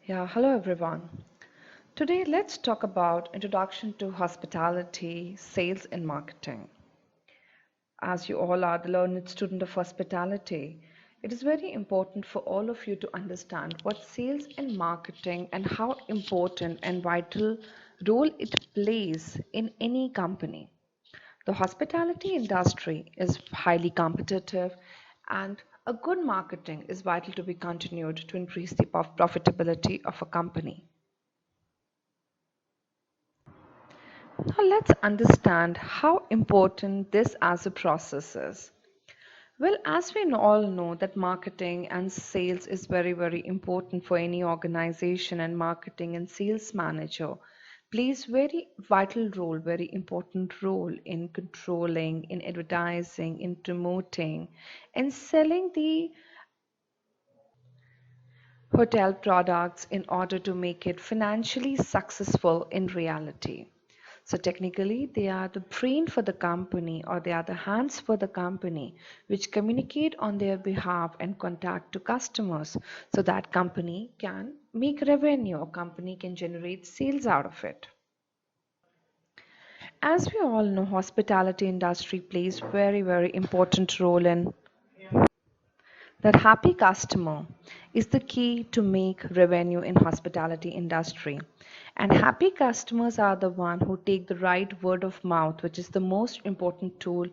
Yeah, hello everyone. Today let's talk about introduction to hospitality, sales and marketing. As you all are the learned student of hospitality, it is very important for all of you to understand what sales and marketing and how important and vital role it plays in any company. The hospitality industry is highly competitive, and a good marketing is vital to be continued to increase the profitability of a company. Now let's understand how important this as a process is. Well, as we all know that marketing and sales is very important for any organization, and marketing and sales manager plays very vital role, very important role in controlling, in advertising, in promoting and selling the hotel products in order to make it financially successful in reality. So technically, they are the brain for the company, or they are the hands for the company, which communicate on their behalf and contact to customers so that company can make revenue or company can generate sales out of it. As we all know, hospitality industry plays very important role in that happy customer is the key to make revenue in hospitality industry, and happy customers are the one who take the right word of mouth, which is the most important tool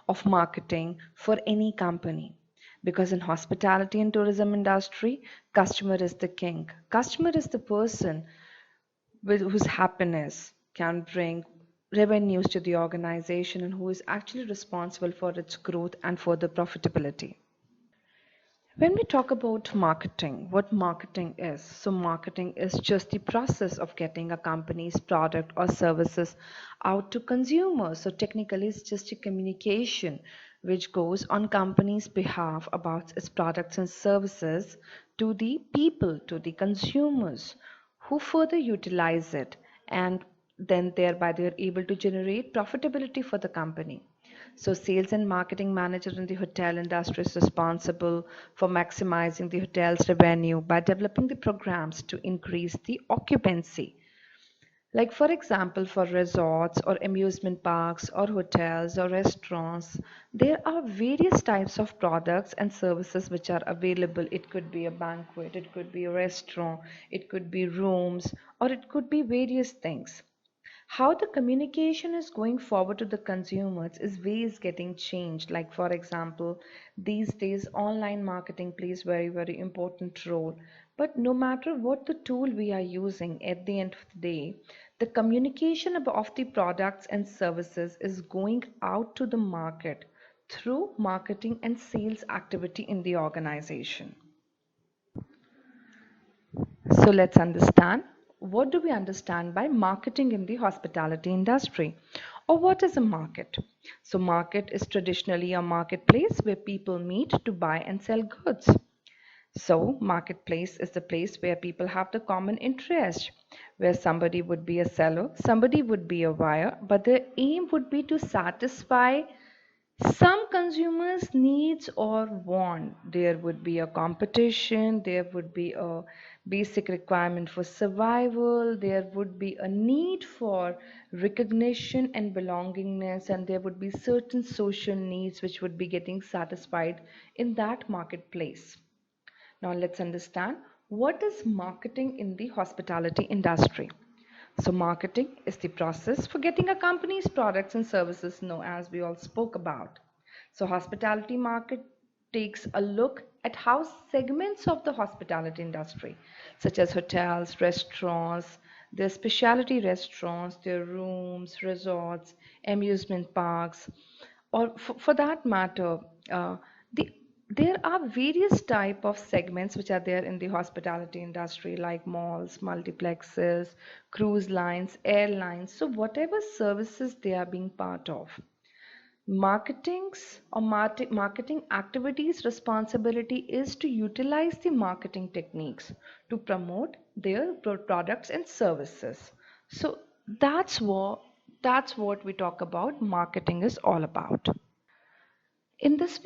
of marketing for any company, because in hospitality and tourism industry, customer is the king. Customer is the person with whose happiness can bring revenues to the organization and who is actually responsible for its growth and for the profitability. When we talk about marketing, what marketing is? So, marketing is just the process of getting a company's product or services out to consumers. So, technically, it's just a communication which goes on company's behalf about its products and services to the people, to the consumers who further utilize it, and then thereby they are able to generate profitability for the company. So, sales and marketing manager in the hotel industry is responsible for maximizing the hotel's revenue by developing the programs to increase the occupancy. Like, for example, for resorts or amusement parks or hotels or restaurants, there are various types of products and services which are available. It could be a banquet, it could be a restaurant, it could be rooms, or it could be various things. How the communication is going forward to the consumers is ways getting changed. Like, for example, these days online marketing plays very important role, but no matter what the tool we are using, at the end of the day the communication of the products and services is going out to the market through marketing and sales activity in the organization. So let's understand, what do we understand by marketing in the hospitality industry, or what is a market? So market is traditionally a marketplace where people meet to buy and sell goods. So marketplace is the place where people have the common interest, where somebody would be a seller, somebody would be a buyer, but the aim would be to satisfy some consumers needs or want. There would be a competition, there would be a basic requirement for survival, there would be a need for recognition and belongingness, and there would be certain social needs which would be getting satisfied in that marketplace. Now let's understand, what is marketing in the hospitality industry. So marketing is the process for getting a company's products and services known, as we all spoke about. So hospitality market takes a look at how segments of the hospitality industry, such as hotels, restaurants, their specialty restaurants, their rooms, resorts, amusement parks, or for that matter, the there are various type of segments which are there in the hospitality industry, like malls, multiplexes, cruise lines, airlines. So whatever services they are being part of, marketing activities responsibility is to utilize the marketing techniques to promote their products and services. So that's what we talk about marketing is all about. In this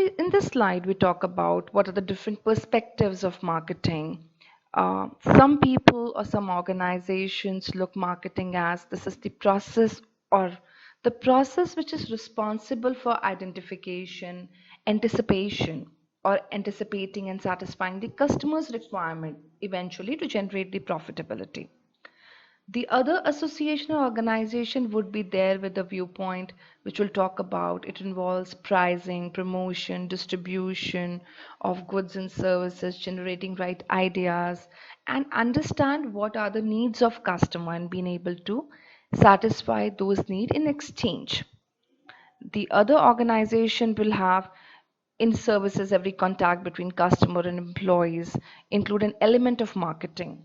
slide, we talk about what are the different perspectives of marketing. Some people or some organizations look marketing as this is the process or the process which is responsible for identification, anticipation, or anticipating and satisfying the customer's requirement eventually to generate the profitability. The other association or organization would be there with a viewpoint which we'll talk about. It involves pricing, promotion, distribution of goods and services, generating right ideas, and understand what are the needs of customer and being able to satisfy those needs in exchange. The other organization will have in services every contact between customer and employees include an element of marketing.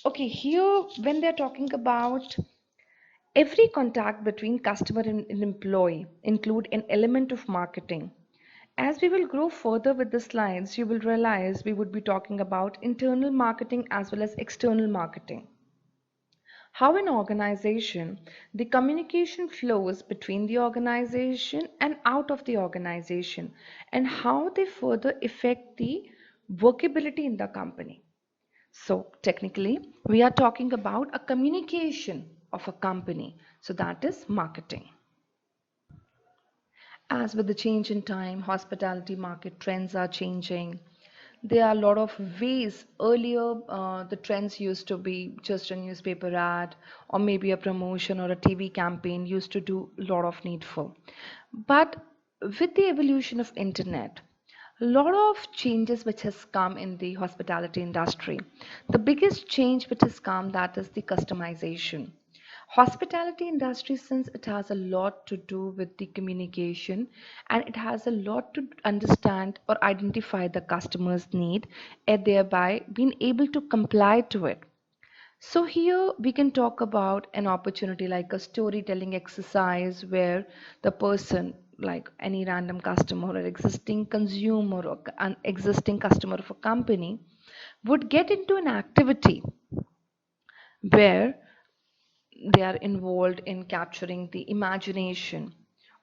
Okay, here when they're talking about every contact between customer and employee include an element of marketing. As we will grow further with the slides, you will realize we would be talking about internal marketing as well as external marketing. How in organization, the communication flows between the organization and out of the organization and how they further affect the workability in the company. So technically, we are talking about a communication of a company. So that is marketing. As with the change in time, hospitality market trends are changing. There are a lot of ways. Earlier, the trends used to be just a newspaper ad or maybe a promotion or a TV campaign used to do a lot of needful. But with the evolution of internet, a lot of changes which has come in the hospitality industry. The biggest change which has come that is the customization. Hospitality industry, since it has a lot to do with the communication and it has a lot to understand or identify the customer's need and thereby being able to comply to it. So here we can talk about an opportunity like a storytelling exercise where the person, like any random customer or existing consumer or an existing customer of a company, would get into an activity where they are involved in capturing the imagination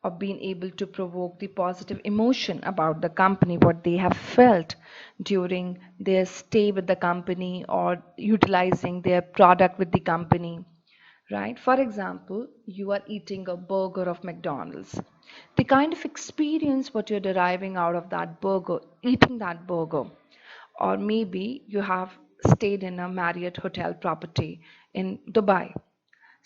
or being able to provoke the positive emotion about the company, what they have felt during their stay with the company or utilizing their product with the company, right? For example, you are eating a burger of McDonald's. The kind of experience what you're deriving out of that burger, eating that burger, or maybe you have stayed in a Marriott hotel property in Dubai,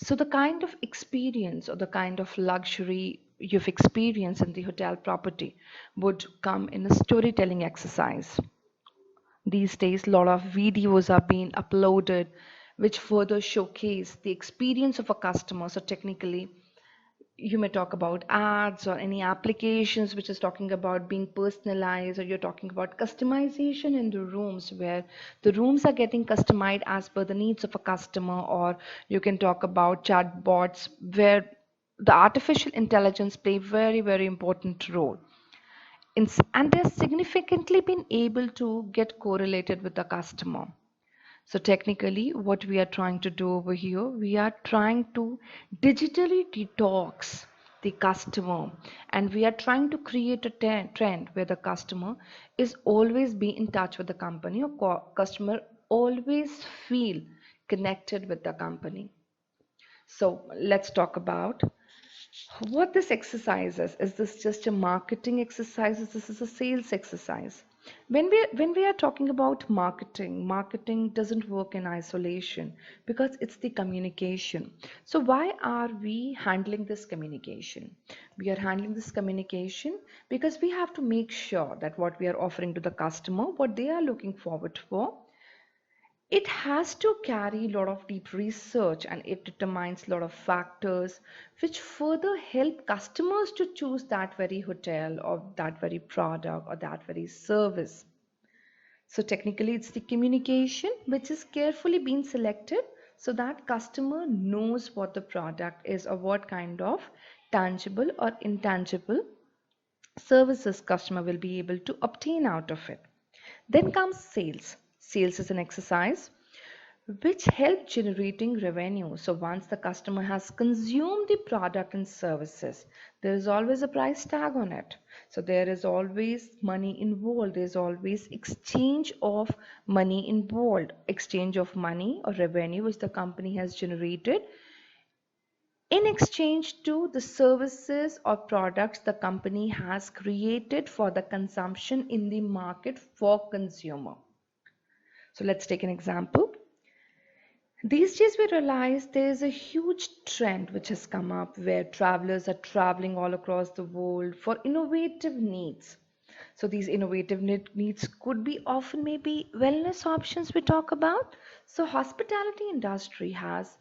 so the kind of experience or the kind of luxury you've experienced in the hotel property would come in a storytelling exercise. These days, a lot of videos are being uploaded which further showcase the experience of a customer. So technically, you may talk about ads or any applications which is talking about being personalized, or you're talking about customization in the rooms where the rooms are getting customized as per the needs of a customer, or you can talk about chatbots where the artificial intelligence play very important role and they're significantly been able to get correlated with the customer. So technically, what we are trying to do over here, we are trying to digitally detox the customer, and we are trying to create a trend where the customer is always be in touch with the company, or customer always feel connected with the company. So let's talk about what this exercise is this just a marketing exercise? Is this is a sales exercise? When we are talking about marketing doesn't work in isolation because it's the communication. So why are we handling this communication? We are handling this communication because we have to make sure that what we are offering to the customer, what they are looking forward for, it has to carry a lot of deep research and it determines a lot of factors which further help customers to choose that very hotel or that very product or that very service. So technically it's the communication which is carefully being selected so that customer knows what the product is or what kind of tangible or intangible services customer will be able to obtain out of it. Then comes sales. Sales is an exercise which help generating revenue. So once the customer has consumed the product and services, there is always a price tag on it. So there is always money involved. There's always exchange of money involved, exchange of money or revenue which the company has generated in exchange to the services or products the company has created for the consumption in the market for consumer. So let's take an example. These days we realize there is a huge trend which has come up where travelers are traveling all across the world for innovative needs. So these innovative needs could be often maybe wellness options we talk about. So hospitality industry has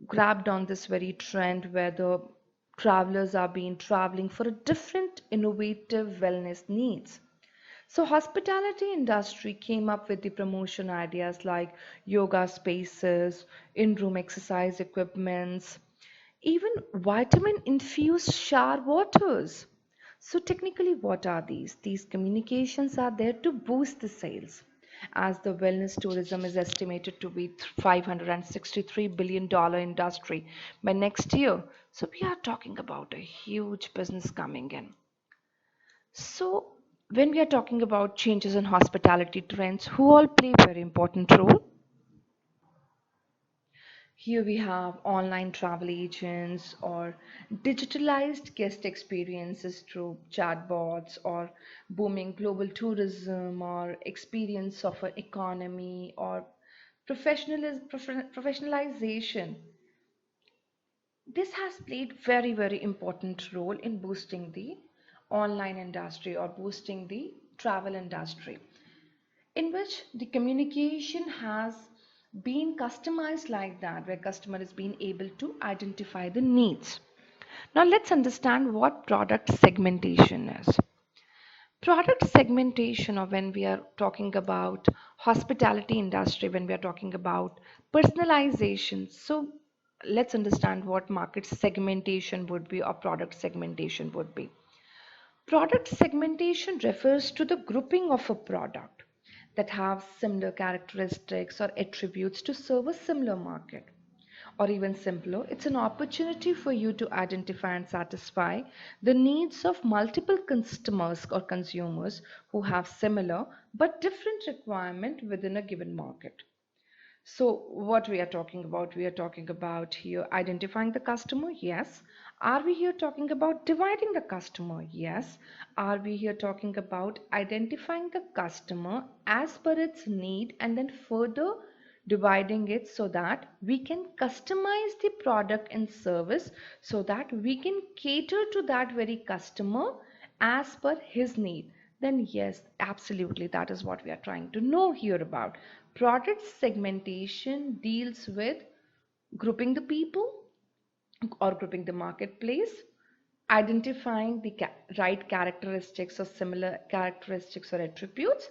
grabbed on this very trend where the travelers are being traveling for a different innovative wellness needs. So hospitality industry came up with the promotion ideas like yoga spaces, in-room exercise equipments, even vitamin infused shower waters. So technically what are these? These communications are there to boost the sales. As the wellness tourism is estimated to be $563 billion industry by next year. So we are talking about a huge business coming in. So, when we are talking about changes in hospitality trends, who all play a very important role? Here we have online travel agents or digitalized guest experiences through chatbots or booming global tourism or experience of an economy or professionalization. This has played very important role in boosting the online industry or boosting the travel industry, in which the communication has been customized like that, where customer is being able to identify the needs. Now let's understand what product segmentation is. Product segmentation, or when we are talking about hospitality industry, when we are talking about personalization, so let's understand what market segmentation would be or product segmentation would be. Product segmentation refers to the grouping of a product that have similar characteristics or attributes to serve a similar market. Or even simpler, it's an opportunity for you to identify and satisfy the needs of multiple customers or consumers who have similar but different requirement within a given market. So what we are talking about? We are talking about here identifying the customer. Yes. Are we here talking about dividing the customer? Yes. Are we here talking about identifying the customer as per its need and then further dividing it so that we can customize the product and service so that we can cater to that very customer as per his need? Then yes, absolutely, that is what we are trying to know here about. Product segmentation deals with grouping the people or grouping the marketplace, identifying the right characteristics or similar characteristics or attributes,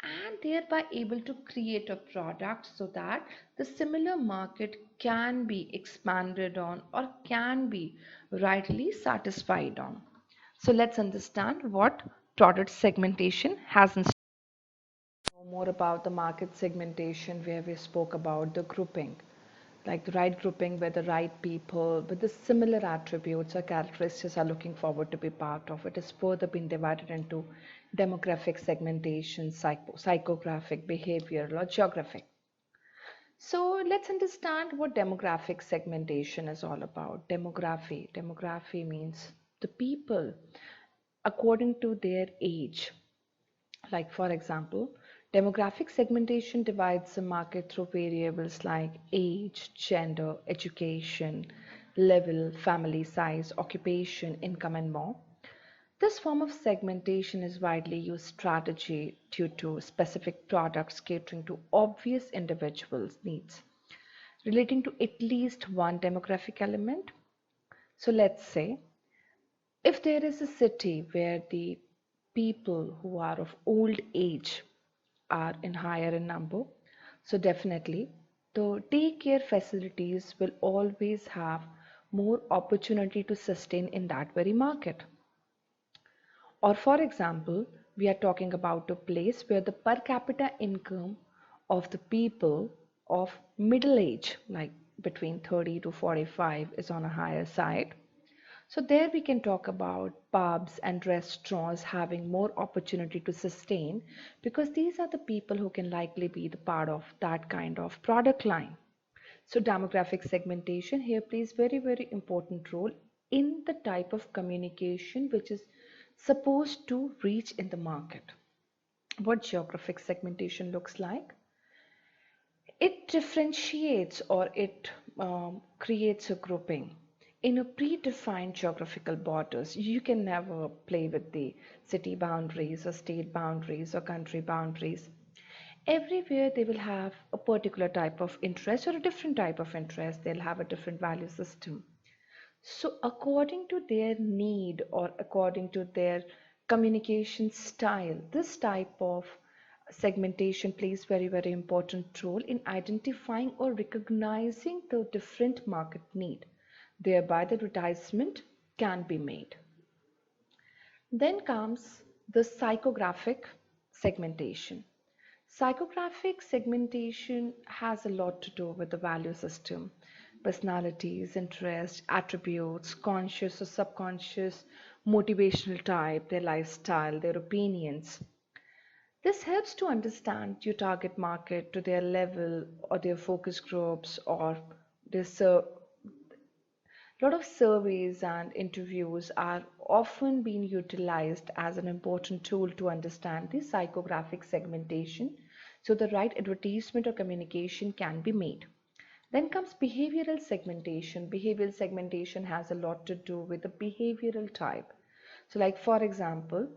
and thereby able to create a product so that the similar market can be expanded on or can be rightly satisfied on. So let's understand what product segmentation has in store. Know more about the market segmentation where we spoke about the grouping, like the right grouping where the right people with the similar attributes or characteristics are looking forward to be part of it is further been divided into demographic segmentation, psychographic, behavioral, or geographic. So let's understand what demographic segmentation is all about. Demography means the people according to their age. Like for example, demographic segmentation divides the market through variables like age, gender, education, level, family size, occupation, income, and more. This form of segmentation is widely used strategy due to specific products catering to obvious individuals' needs relating to at least one demographic element. So let's say if there is a city where the people who are of old age are in higher in number, so definitely the daycare facilities will always have more opportunity to sustain in that very market. Or for example, we are talking about a place where the per capita income of the people of middle age, like between 30 to 45, is on a higher side. So there we can talk about pubs and restaurants having more opportunity to sustain because these are the people who can likely be the part of that kind of product line. So demographic segmentation here plays very important role in the type of communication which is supposed to reach in the market. What geographic segmentation looks like? It differentiates or it creates a grouping. In a predefined geographical borders, you can never play with the city boundaries or state boundaries or country boundaries. Everywhere they will have a particular type of interest or a different type of interest. They'll have a different value system. So, according to their need or according to their communication style, this type of segmentation plays very important role in identifying or recognizing the different market need. Thereby, the advertisement can be made. Then comes the psychographic segmentation. Psychographic segmentation has a lot to do with the value system, personalities, interests, attributes, conscious or subconscious, motivational type, their lifestyle, their opinions. This helps to understand your target market to their level or their focus groups or their a lot of surveys and interviews are often being utilized as an important tool to understand the psychographic segmentation so the right advertisement or communication can be made. Then comes behavioral segmentation. Behavioral segmentation has a lot to do with the behavioral type. So like for example,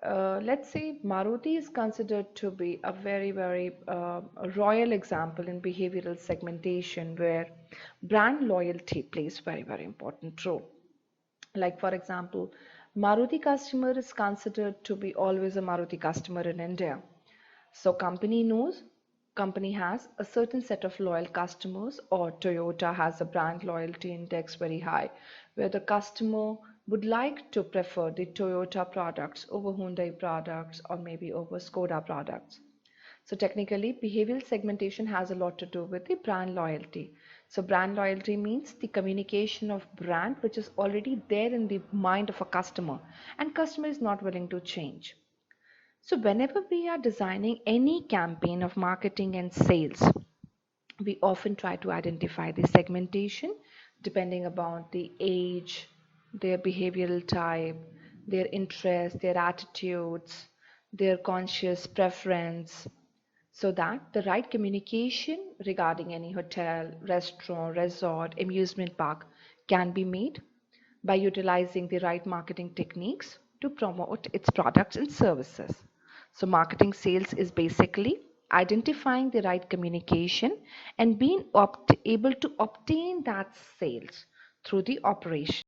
let's say Maruti is considered to be a very royal example in behavioral segmentation where brand loyalty plays very important role. Like for example, Maruti customer is considered to be always a Maruti customer in India. So company has a certain set of loyal customers, or Toyota has a brand loyalty index very high where the customer would like to prefer the Toyota products over Hyundai products or maybe over Skoda products. So technically, behavioral segmentation has a lot to do with the brand loyalty. So brand loyalty means the communication of brand which is already there in the mind of a customer and customer is not willing to change. So whenever we are designing any campaign of marketing and sales, we often try to identify the segmentation depending upon the age, their behavioral type, their interests, their attitudes, their conscious preference, so that the right communication regarding any hotel, restaurant, resort, amusement park can be made by utilizing the right marketing techniques to promote its products and services. So, marketing sales is basically identifying the right communication and being able to obtain that sales through the operation.